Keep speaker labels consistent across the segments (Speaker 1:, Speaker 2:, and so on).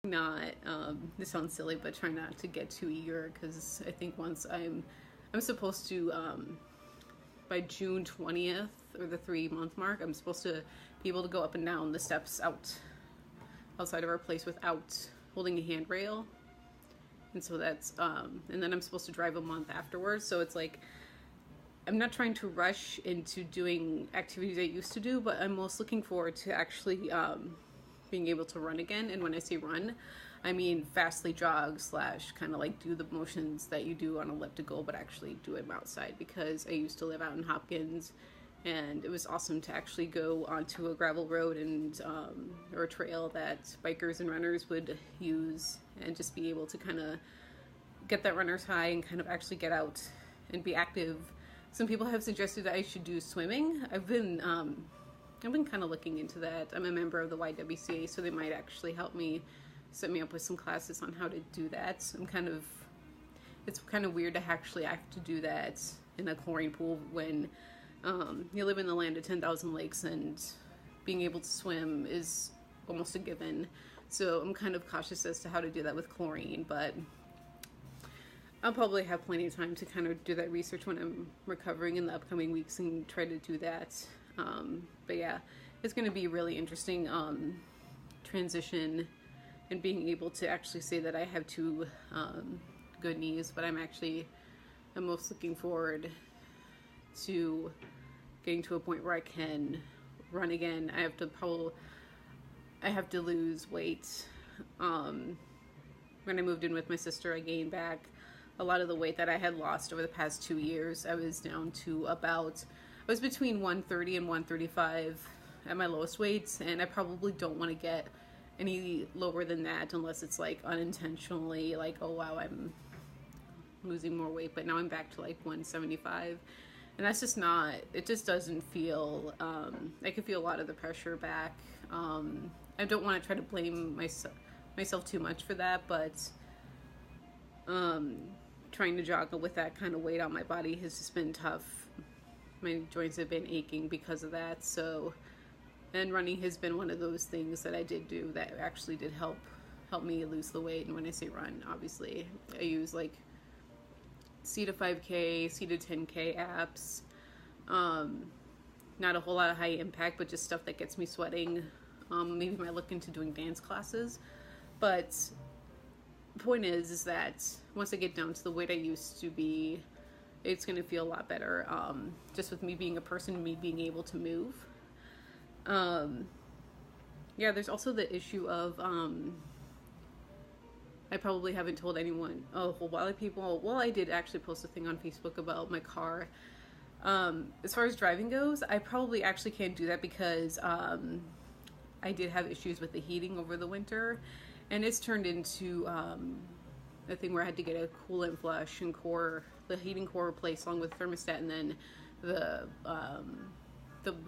Speaker 1: not, this sounds silly, but try not to get too eager, because I think once I'm supposed to, by June 20th, or the 3-month mark, I'm supposed to be able to go up and down the steps outside of our place without holding a handrail. And so that's, and then I'm supposed to drive a month afterwards. So it's like, I'm not trying to rush into doing activities I used to do, but I'm most looking forward to actually being able to run again. And when I say run, I mean fastly jog / kind of like do the motions that you do on elliptical, but actually do them outside, because I used to live out in Hopkins, and it was awesome to actually go onto a gravel road and or a trail that bikers and runners would use, and just be able to kind of get that runner's high and kind of actually get out and be active. Some people have suggested that I should do swimming. I've been kind of looking into that. I'm a member of the YWCA, so they might actually help me set me up with some classes on how to do that. It's kind of weird to actually have to do that in a chlorine pool when you live in the land of 10,000 lakes, and being able to swim is almost a given. So I'm kind of cautious as to how to do that with chlorine, but I'll probably have plenty of time to kind of do that research when I'm recovering in the upcoming weeks and try to do that. But yeah, it's going to be really interesting transition, and being able to actually say that I have 2 good knees, but I'm most looking forward to getting to a point where I can run again. I have to lose weight. When I moved in with my sister, I gained back a lot of the weight that I had lost over the past 2 years. I was down to I was between 130 and 135 at my lowest weights, and I probably don't want to get any lower than that unless it's like unintentionally, like, oh wow, I'm losing more weight, but now I'm back to like 175, and that's just not, it just doesn't feel, I can feel a lot of the pressure back. I don't want to try to blame myself too much for that, but trying to jog with that kind of weight on my body has just been tough. My joints have been aching because of that. So, and running has been one of those things that I did do that actually did help me lose the weight. And when I say run, obviously I use like C to 5K, C to 10K apps. Not a whole lot of high impact, but just stuff that gets me sweating. Maybe I might look into doing dance classes, but the point is that once I get down to the weight I used to be, it's going to feel a lot better, just with me being a person, me being able to move. Yeah, there's also the issue of, I probably haven't told anyone, a whole lot of people, well, I did actually post a thing on Facebook about my car. As far as driving goes, I probably actually can't do that because I did have issues with the heating over the winter, and it's turned into a thing where I had to get a coolant flush and the heating core replaced along with thermostat, and then the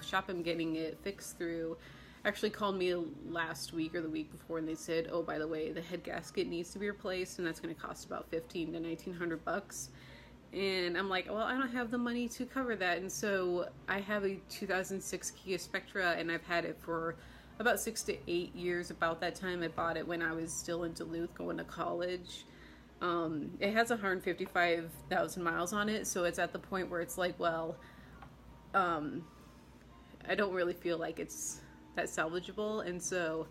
Speaker 1: shop I'm getting it fixed through actually called me last week or the week before, and they said, oh, by the way, the head gasket needs to be replaced, and that's going to cost about $1,500 to $1,900. And I'm like, well, I don't have the money to cover that. And so I have a 2006 Kia Spectra, and I've had it for about 6 to 8 years. About that time, I bought it when I was still in Duluth going to college. It has 155,000 miles on it, so it's at the point where it's like, well, I don't really feel like it's that salvageable, and so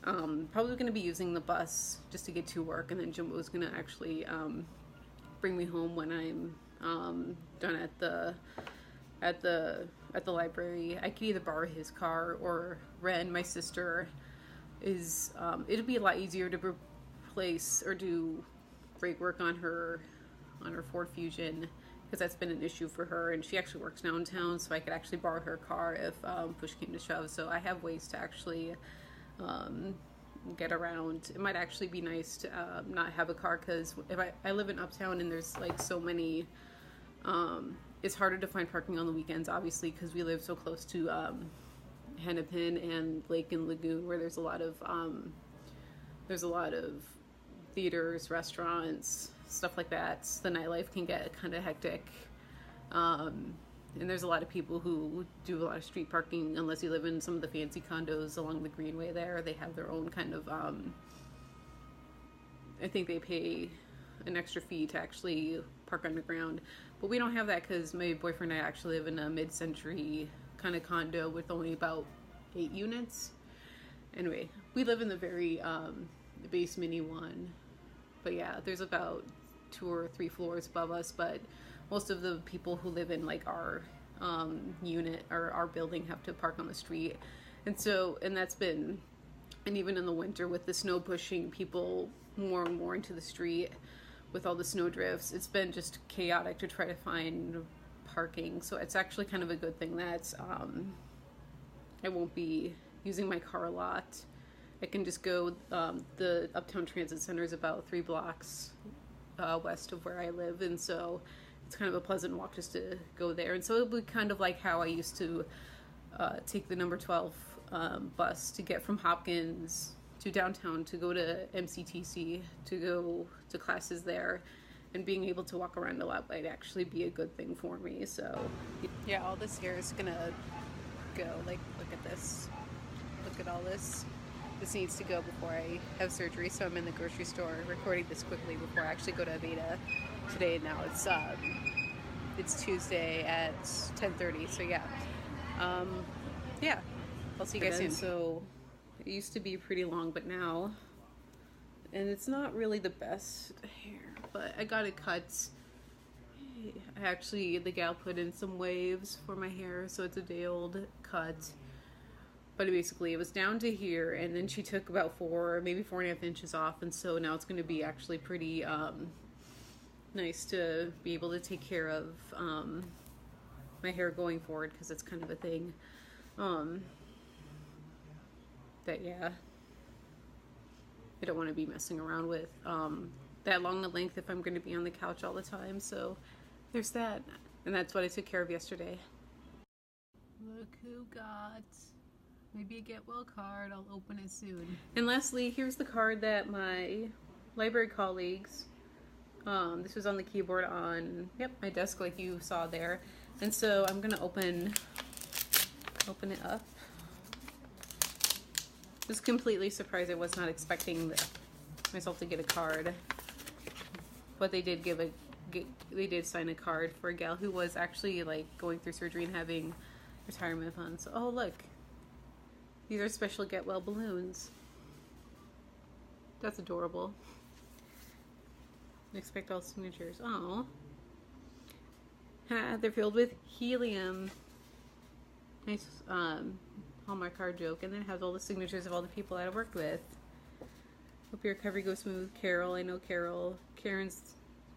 Speaker 1: probably going to be using the bus just to get to work, and then Jimbo's going to actually bring me home when I'm done at the library. I could either borrow his car, or Ren, my sister, it'll be a lot easier to replace or do brake work on her Ford Fusion, because that's been an issue for her, and she actually works downtown, so I could actually borrow her car if push came to shove. So I have ways to actually get around. It might actually be nice to not have a car, because if I live in Uptown, and there's like so many, it's harder to find parking on the weekends, obviously, because we live so close to Hennepin and Lake and Lagoon, where there's a lot of theaters, restaurants, stuff like that. The nightlife can get kind of hectic, and there's a lot of people who do a lot of street parking. Unless you live in some of the fancy condos along the Greenway there, they have their own kind of I think they pay an extra fee to actually park underground. But we don't have that because my boyfriend and I actually live in a mid-century kind of condo with only about 8 units. Anyway, we live in the very basement-y one. But yeah, there's about 2 or 3 floors above us, but most of the people who live in like our unit or our building have to park on the street. And that's been, and even in the winter with the snow pushing people more and more into the street with all the snow drifts, it's been just chaotic to try to find parking. So it's actually kind of a good thing that I won't be using my car a lot. I can just go, the Uptown Transit Center is about 3 blocks west of where I live, and so it's kind of a pleasant walk just to go there. And so it'll be kind of like how I used to take the number 12 bus to get from Hopkins to downtown to go to MCTC to go to classes there, and being able to walk around a lot might actually be a good thing for me. So yeah, all this hair is gonna go. Like, look at this. Look at all this. This needs to go before I have surgery, so I'm in the grocery store recording this quickly before I actually go to Aveda today. Now it's Tuesday at 10:30, so yeah. Yeah, I'll see you guys soon. So it used to be pretty long, but now, it's not really the best hair, but I got it cut. The gal put in some waves for my hair, so it's a day old cut. But basically it was down to here, and then she took about 4, maybe 4.5 inches off, and so now it's going to be actually pretty nice to be able to take care of my hair going forward, because it's kind of a thing that, yeah, I don't want to be messing around with that long the length if I'm going to be on the couch all the time. So there's that, and that's what I took care of yesterday. Look who got maybe a get well card. I'll open it soon. And lastly, here's the card that my library colleagues, this was on the keyboard on my desk like you saw there. And so I'm gonna open it up. Just completely surprised. I was not expecting myself to get a card, but they did they did sign a card for a gal who was actually like going through surgery and having retirement funds. Oh look, these are special get well balloons. That's adorable. Expect all signatures. Oh, they're filled with helium. Nice Hallmark card joke, and then it has all the signatures of all the people that I worked with. Hope your recovery goes smooth, Carol. I know Carol. Karen's.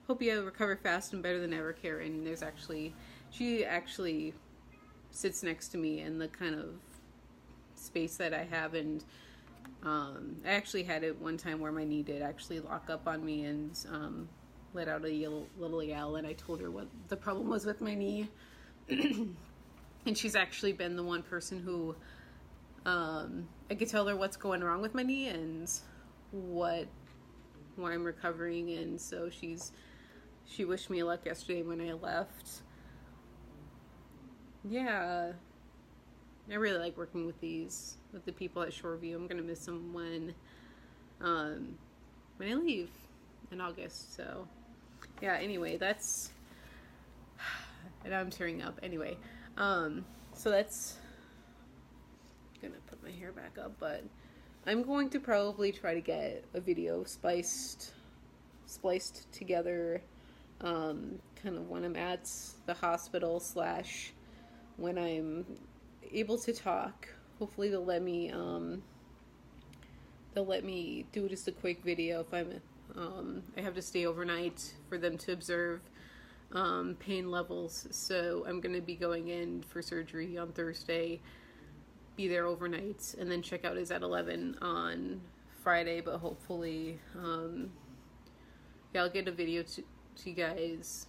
Speaker 1: Hope you recover fast and better than ever, Karen. She actually sits next to me in the kind of space that I have, and I actually had it one time where my knee did actually lock up on me and let out a little yell, and I told her what the problem was with my knee. And she's actually been the one person who I could tell her what's going wrong with my knee and why I'm recovering, and so she wished me luck yesterday when I left. Yeah, I really like working with the people at Shoreview. I'm gonna miss them when I leave in August. So yeah, anyway, and I'm tearing up. Anyway, so that's gonna put my hair back up, but I'm going to probably try to get a video spliced together, kind of when I'm at the hospital / when I'm able to talk. Hopefully they'll let me do just a quick video if I have to stay overnight for them to observe pain levels. So I'm going to be going in for surgery on Thursday, be there overnight, and then check out is at 11 on Friday. But hopefully I'll get a video to you guys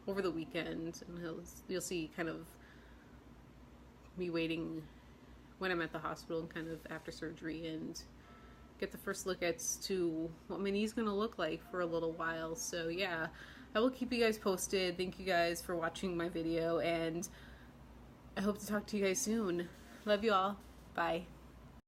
Speaker 1: over the weekend, and you'll see kind of me waiting when I'm at the hospital and kind of after surgery, and get the first look to what my knee's gonna look like for a little while. So yeah, I will keep you guys posted. Thank you guys for watching my video, and I hope to talk to you guys soon. Love you all. Bye.